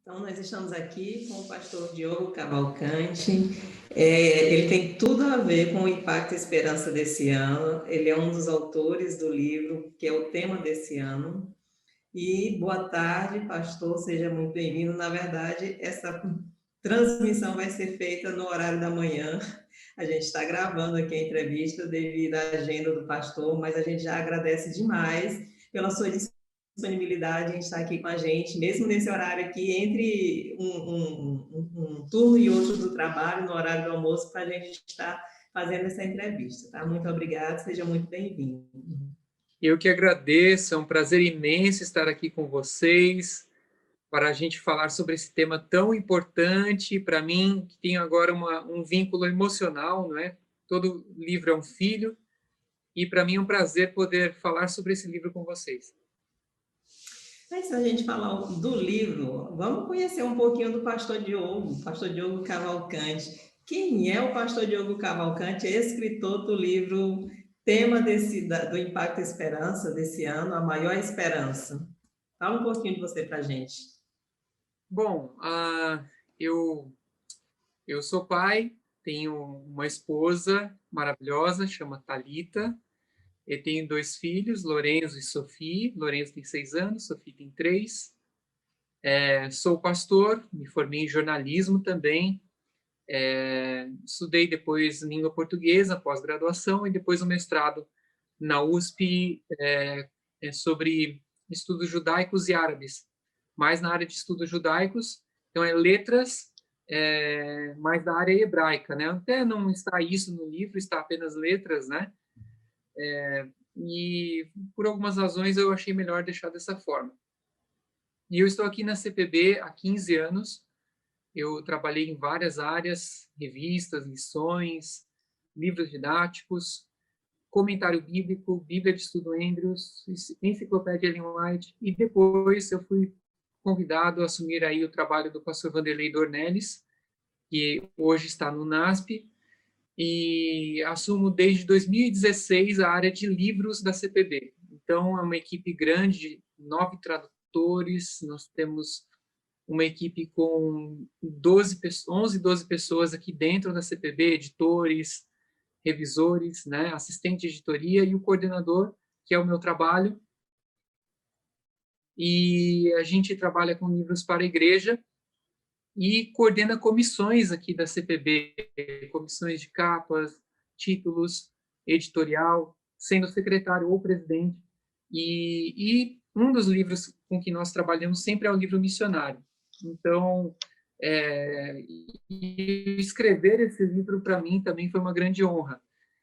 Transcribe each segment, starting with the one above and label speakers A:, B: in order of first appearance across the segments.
A: Então, nós estamos aqui com o pastor Diogo Cavalcante. Ele tem tudo a ver com o Impacto Esperança desse ano. Ele é um dos autores do livro, que é o tema desse ano. E boa tarde, pastor, seja muito bem-vindo. Na verdade, essa transmissão vai ser feita no horário da manhã. A gente está gravando aqui a entrevista devido à agenda do pastor, mas a gente já agradece demais pela sua disponibilidade em estar aqui com a gente, mesmo nesse horário aqui, entre um turno e outro do trabalho, no horário do almoço, para a gente estar fazendo essa entrevista. Tá? Muito obrigada, seja muito bem-vindo.
B: Eu que agradeço, é um prazer imenso estar aqui com vocês para a gente falar sobre esse tema tão importante para mim, que tem agora um vínculo emocional, não é? Todo livro é um filho, e para mim é um prazer poder falar sobre esse livro com vocês.
A: Mas se a gente falar do livro, vamos conhecer um pouquinho do pastor Diogo Cavalcante. Quem é o pastor Diogo Cavalcante, escritor do livro tema do Impacto Esperança desse ano, A Maior Esperança? Fala um pouquinho de você para a gente.
B: Bom, eu sou pai, tenho uma esposa maravilhosa, chama Thalita. Eu tenho 2 filhos, Lorenzo e Sofia. Lorenzo tem 6 anos, Sofia tem 3. Sou pastor, me formei em jornalismo também. Estudei depois língua portuguesa, pós-graduação, e depois o mestrado na USP sobre estudos judaicos e árabes, mais na área de estudos judaicos, então letras, mais da área hebraica, né? Até não está isso no livro, está apenas letras, né? E por algumas razões eu achei melhor deixar dessa forma. E eu estou aqui na CPB há 15 anos. Eu trabalhei em várias áreas, revistas, lições, livros didáticos, comentário bíblico, Bíblia de Estudo Andrews, enciclopédia Ellen White, e depois eu fui convidado a assumir aí o trabalho do pastor Vanderlei Dornelles, que hoje está no NASP, e assumo desde 2016 a área de livros da CPB. Então, é uma equipe grande de 9 tradutores, nós temos uma equipe com 11, 12 pessoas aqui dentro da CPB, editores, revisores, né, assistente de editoria e o coordenador, que é o meu trabalho. E a gente trabalha com livros para a igreja e coordena comissões aqui da CPB, comissões de capas, títulos, editorial, sendo secretário ou presidente. E um dos livros com que nós trabalhamos sempre é o livro missionário. Então, escrever esse livro para mim também foi uma grande honra.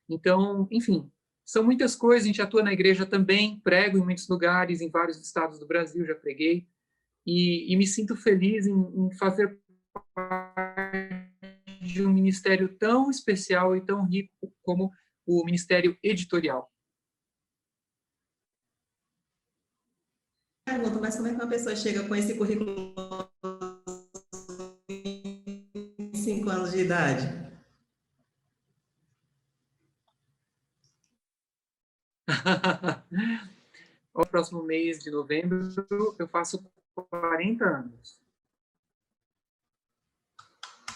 B: Então, enfim, são muitas coisas. A gente atua na igreja também, prego em muitos lugares, em vários estados do Brasil, já preguei, e me sinto feliz em fazer parte de um ministério tão especial e tão rico como o Ministério Editorial.
A: Pergunta, mas como é que uma pessoa chega com esse currículo em 5 anos de idade?
B: No próximo mês de novembro, eu faço 40 anos.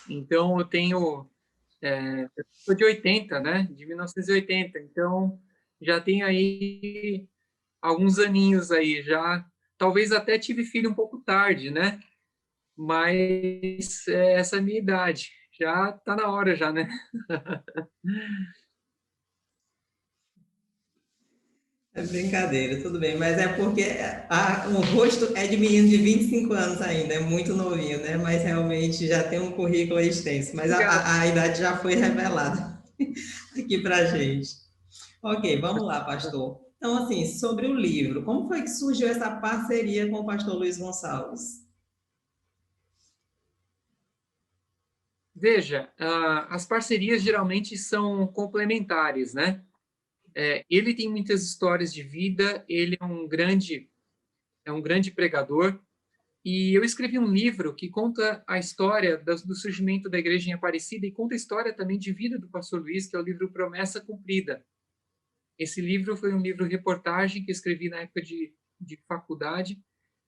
B: Então, eu sou de 80, né? De 1980. Então, já tenho aí alguns aninhos aí. Já, talvez até tive filho um pouco tarde, né? Mas essa é a minha idade. Já está na hora, já, né?
A: É brincadeira, tudo bem, mas é porque o rosto é de menino de 25 anos ainda, é muito novinho, né? Mas realmente já tem um currículo extenso, mas a idade já foi revelada aqui para gente. Ok, vamos lá, pastor. Então, assim, sobre o livro, como foi que surgiu essa parceria com o pastor Luiz Gonçalves?
B: Veja, as parcerias geralmente são complementares, né? Ele tem muitas histórias de vida, ele é um grande pregador, e eu escrevi um livro que conta a história do surgimento da igreja em Aparecida e conta a história também de vida do pastor Luiz, que é o livro Promessa Cumprida. Esse livro foi um livro reportagem que escrevi na época de faculdade,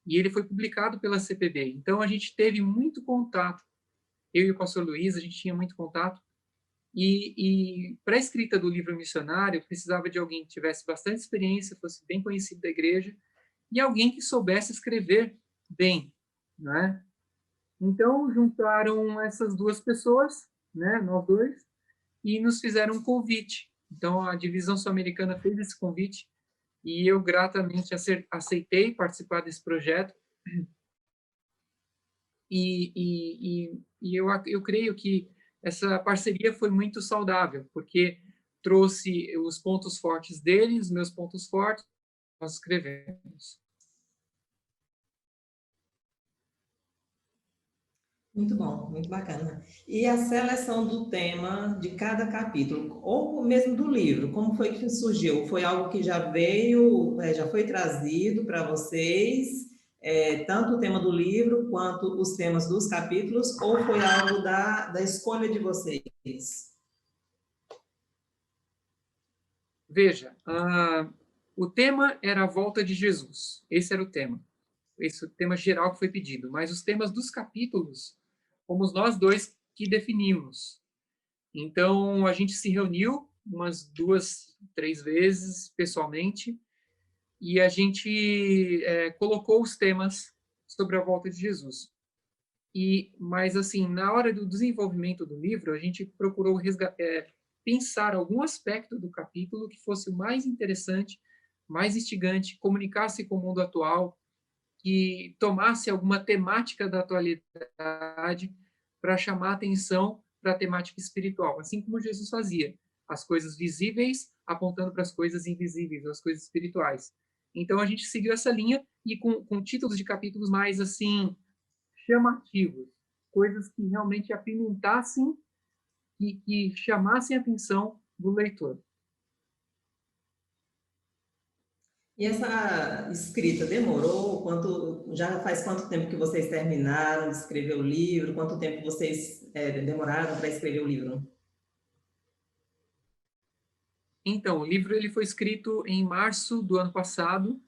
B: e ele foi publicado pela CPB. Então, a gente teve muito contato. Eu e o pastor Luiz, a gente tinha muito contato. E para a escrita do livro missionário, precisava de alguém que tivesse bastante experiência, fosse bem conhecido da igreja, e alguém que soubesse escrever bem, né? Então, juntaram essas duas pessoas, né, nós dois, e nos fizeram um convite. Então, a Divisão Sul-Americana fez esse convite, e eu gratamente aceitei participar desse projeto. E eu creio que essa parceria foi muito saudável, porque trouxe os pontos fortes dele, os meus pontos fortes, nós escrevemos.
A: Muito bom, muito bacana. E a seleção do tema de cada capítulo, ou mesmo do livro, como foi que surgiu? Foi algo que já veio, já foi trazido para vocês, tanto o tema do livro quanto os temas dos capítulos, ou foi algo da escolha de vocês?
B: Veja, o tema era a volta de Jesus. Esse era o tema. Esse é o tema geral que foi pedido. Mas os temas dos capítulos, fomos nós dois que definimos. Então, a gente se reuniu umas 2, 3 vezes, pessoalmente, e a gente colocou os temas sobre a volta de Jesus. Mas, assim, na hora do desenvolvimento do livro, a gente procurou pensar algum aspecto do capítulo que fosse o mais interessante, mais instigante, comunicasse com o mundo atual, que tomasse alguma temática da atualidade para chamar atenção para a temática espiritual, assim como Jesus fazia, as coisas visíveis apontando para as coisas invisíveis, as coisas espirituais. Então a gente seguiu essa linha e com títulos de capítulos mais assim chamativos, coisas que realmente apimentassem e que chamassem a atenção do leitor.
A: E essa escrita demorou? Já faz quanto tempo que vocês terminaram de escrever o livro? Quanto tempo vocês demoraram para escrever o livro?
B: Então, o livro ele foi escrito em março do ano passado,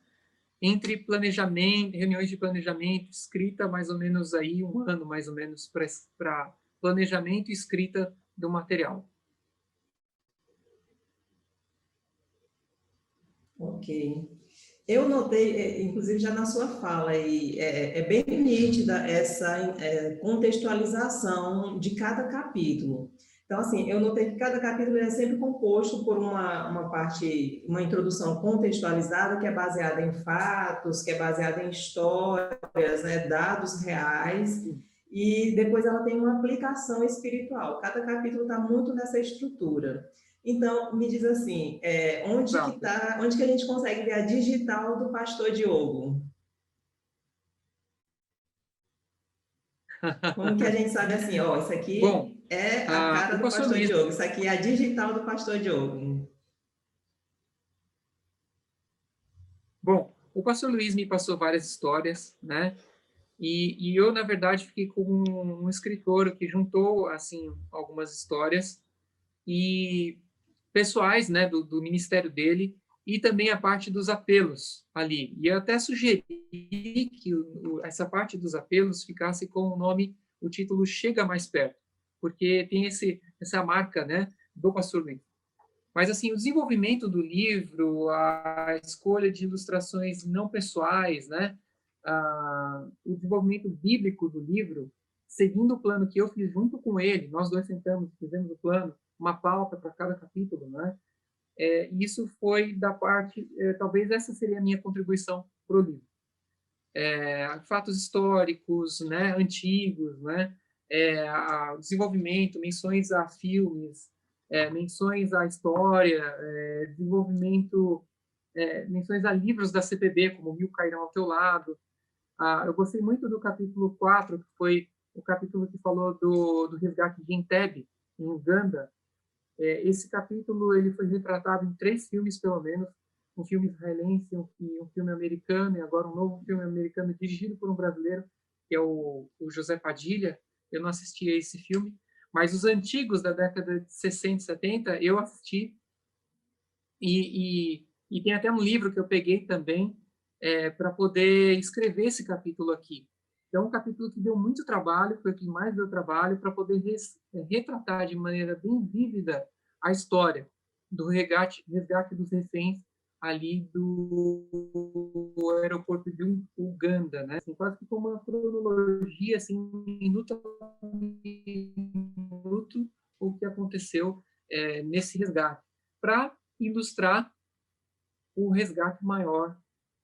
B: entre planejamento, reuniões de planejamento, escrita mais ou menos aí um ano mais ou menos para planejamento e escrita do material.
A: Ok. Eu notei, inclusive já na sua fala, é bem nítida essa contextualização de cada capítulo. Então, assim, eu notei que cada capítulo é sempre composto por uma parte, uma introdução contextualizada que é baseada em fatos, que é baseada em histórias, né, dados reais, e depois ela tem uma aplicação espiritual. Cada capítulo está muito nessa estrutura. Então, me diz assim, onde que a gente consegue ver a digital do pastor Diogo? Como que a gente sabe assim, ó, isso aqui
B: Bom,
A: é a cara
B: o
A: do
B: pastor
A: pastor
B: Luiz,
A: Diogo, isso aqui é a digital do pastor Diogo.
B: bom, o pastor Luiz me passou várias histórias, né? E eu, na verdade, fiquei com um escritor que juntou, assim, algumas histórias e pessoais, né, do ministério dele, e também a parte dos apelos ali. E eu até sugeri que essa parte dos apelos ficasse com o nome, o título Chega Mais Perto, porque tem essa marca, né, do pastor Luiz. Mas, assim, o desenvolvimento do livro, a escolha de ilustrações não pessoais, né, o desenvolvimento bíblico do livro, seguindo o plano que eu fiz junto com ele, nós dois sentamos, fizemos o plano, uma pauta para cada capítulo, né? Isso foi da parte, talvez essa seria a minha contribuição para o livro. Fatos históricos, né, antigos, né, o desenvolvimento, menções a filmes, menções à história, desenvolvimento, menções a livros da CPB, como Mil Cairão ao Teu Lado. Eu gostei muito do capítulo 4, que foi o capítulo que falou do resgate de Entebbe, em Uganda. Esse capítulo ele foi retratado em 3 filmes, pelo menos, um filme israelense e um filme americano, e agora um novo filme americano dirigido por um brasileiro, que é o José Padilha. Eu não assisti a esse filme, mas os antigos da década de 60 e 70 eu assisti, e tem até um livro que eu peguei também, para poder escrever esse capítulo aqui. Então, um capítulo que deu muito trabalho, foi o que mais deu trabalho, para poder retratar de maneira bem vívida a história do resgate dos reféns ali do aeroporto de Uganda, né? Assim, quase que com uma cronologia, assim, minuto a minuto, o que aconteceu nesse resgate, para ilustrar o resgate maior,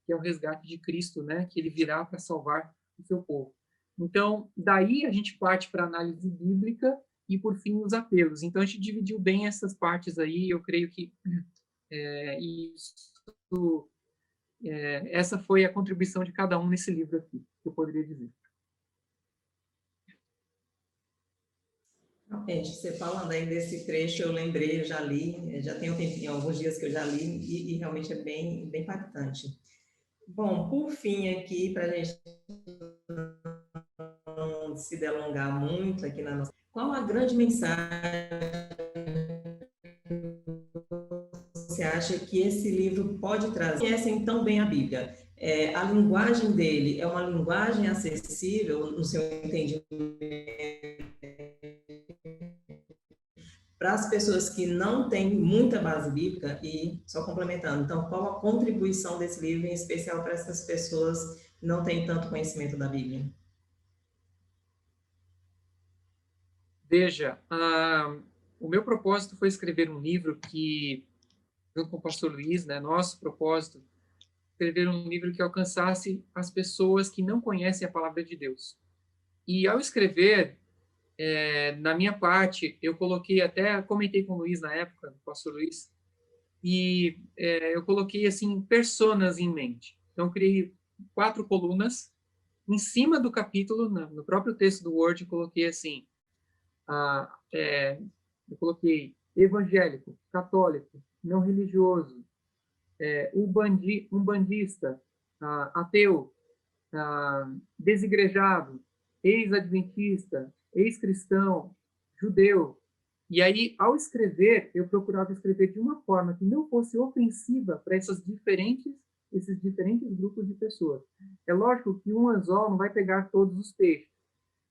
B: que é o resgate de Cristo, né? Que ele virá para salvar o seu povo. Então, daí a gente parte para a análise bíblica e, por fim, os apelos. Então, a gente dividiu bem essas partes aí. Eu creio que essa foi a contribuição de cada um nesse livro aqui, que eu poderia dizer.
A: Realmente, você falando aí desse trecho, eu lembrei, eu já li, já tem um tempinho, alguns dias que eu já li, e realmente é bem, bem impactante. Bom, por fim aqui, para a gente não se delongar muito aqui na nossa... Qual a grande mensagem você acha que esse livro pode trazer? Conhecem tão bem a Bíblia. A linguagem dele é uma linguagem acessível, no seu entendimento, para as pessoas que não têm muita base bíblica? E, só complementando, então, qual a contribuição desse livro, em especial para essas pessoas que não têm tanto conhecimento da Bíblia?
B: Veja, o meu propósito foi escrever um livro que, junto com o pastor Luiz, né, nosso propósito, escrever um livro que alcançasse as pessoas que não conhecem a palavra de Deus. E ao escrever, na minha parte, eu coloquei, até comentei com o Luiz na época, o pastor Luiz, e eu coloquei, assim, personas em mente. Então, eu criei 4 colunas. Em cima do capítulo, no próprio texto do Word, eu coloquei assim, eu coloquei evangélico, católico, não religioso, umbandista, ateu, desigrejado, ex-adventista, ex-cristão, judeu. E aí, ao escrever, eu procurava escrever de uma forma que não fosse ofensiva para esses diferentes grupos de pessoas. É lógico que um anzol não vai pegar todos os peixes,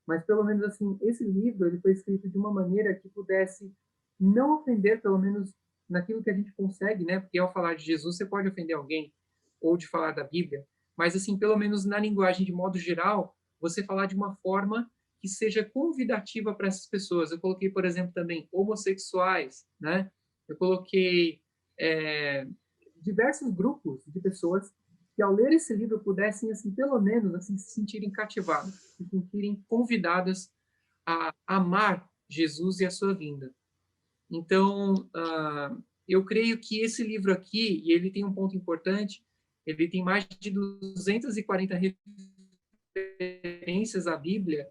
B: mas pelo menos assim, esse livro ele foi escrito de uma maneira que pudesse não ofender, pelo menos naquilo que a gente consegue, né? Porque ao falar de Jesus você pode ofender alguém, ou de falar da Bíblia, mas assim, pelo menos na linguagem de modo geral, você falar de uma forma que seja convidativa para essas pessoas. Eu coloquei, por exemplo, também homossexuais, né? Eu coloquei diversos grupos de pessoas que ao ler esse livro pudessem, assim, pelo menos, assim, se sentirem cativadas, se sentirem convidadas a amar Jesus e a sua vinda. Então, eu creio que esse livro aqui, e ele tem um ponto importante, ele tem mais de 240 referências à Bíblia,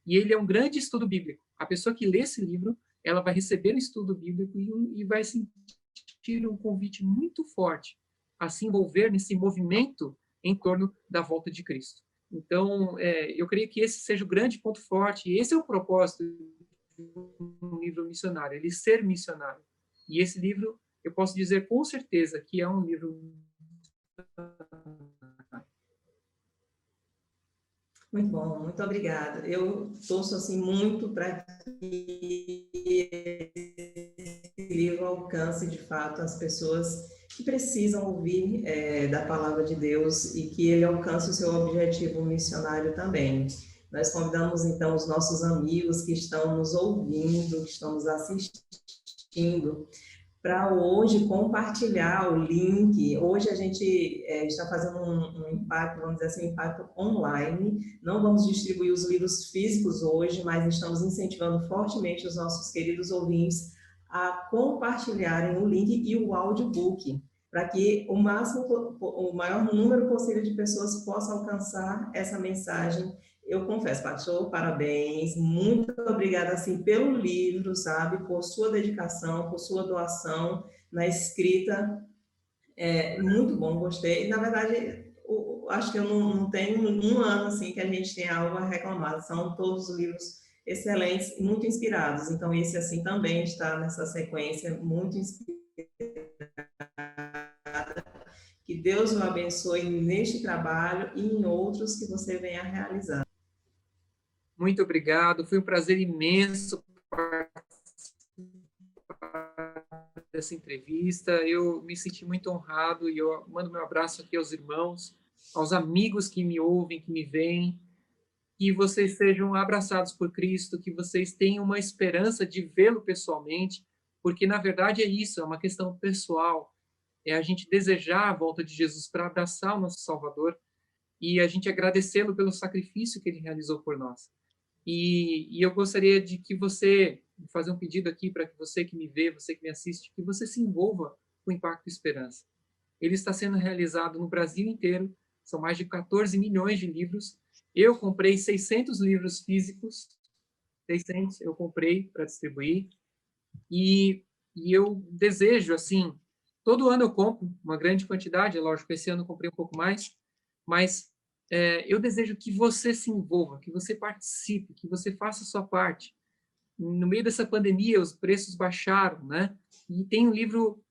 B: e ele é um grande estudo bíblico. A pessoa que lê esse livro, ela vai receber um estudo bíblico e vai sentir um convite muito forte a se envolver nesse movimento em torno da volta de Cristo. Então, eu creio que esse seja o grande ponto forte, e esse é o propósito de um livro missionário, ele ser missionário. E esse livro, eu posso dizer com certeza que é um livro...
A: Muito bom, muito obrigada. Eu torço assim muito para que esse livro alcance de fato as pessoas que precisam ouvir da palavra de Deus e que ele alcance o seu objetivo missionário também. Nós convidamos então os nossos amigos que estão nos ouvindo, que estão nos assistindo, para hoje compartilhar o link. Hoje a gente está fazendo um impacto, vamos dizer assim, um impacto online. Não vamos distribuir os livros físicos hoje, mas estamos incentivando fortemente os nossos queridos ouvintes a compartilharem o link e o audiobook, para que o maior número possível de pessoas possam alcançar essa mensagem. Eu confesso, pastor, parabéns, muito obrigada, assim, pelo livro, sabe, por sua dedicação, por sua doação na escrita, muito bom, gostei. Na verdade, acho que eu não tenho um ano, assim, que a gente tem algo a reclamar, são todos os livros excelentes e muito inspirados, então esse, assim, também está nessa sequência, muito inspirado. Que Deus o abençoe neste trabalho e em outros que você venha realizando.
B: Muito obrigado, foi um prazer imenso dessa entrevista. Eu me senti muito honrado e eu mando meu abraço aqui aos irmãos, aos amigos que me ouvem, que me veem. Que vocês sejam abraçados por Cristo, que vocês tenham uma esperança de vê-lo pessoalmente, porque na verdade é isso, é uma questão pessoal. É a gente desejar a volta de Jesus para abraçar o nosso Salvador e a gente agradecê-lo pelo sacrifício que ele realizou por nós. E eu gostaria de que você, fazer um pedido aqui para que você que me vê, você que me assiste, que você se envolva com o Impacto Esperança. Ele está sendo realizado no Brasil inteiro, são mais de 14 milhões de livros. Eu comprei 600 livros físicos, 600 eu comprei para distribuir, e eu desejo, assim, todo ano eu compro uma grande quantidade, é lógico, esse ano eu comprei um pouco mais, mas eu desejo que você se envolva, que você participe, que você faça a sua parte. No meio dessa pandemia, os preços baixaram, né? E tem um livro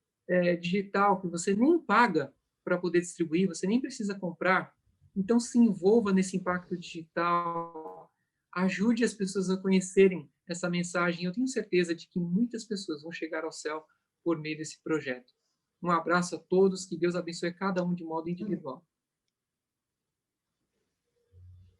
B: digital que você nem paga para poder distribuir, você nem precisa comprar. Então, se envolva nesse impacto digital, ajude as pessoas a conhecerem essa mensagem. Eu tenho certeza de que muitas pessoas vão chegar ao céu por meio desse projeto. Um abraço a todos, que Deus abençoe cada um de modo individual.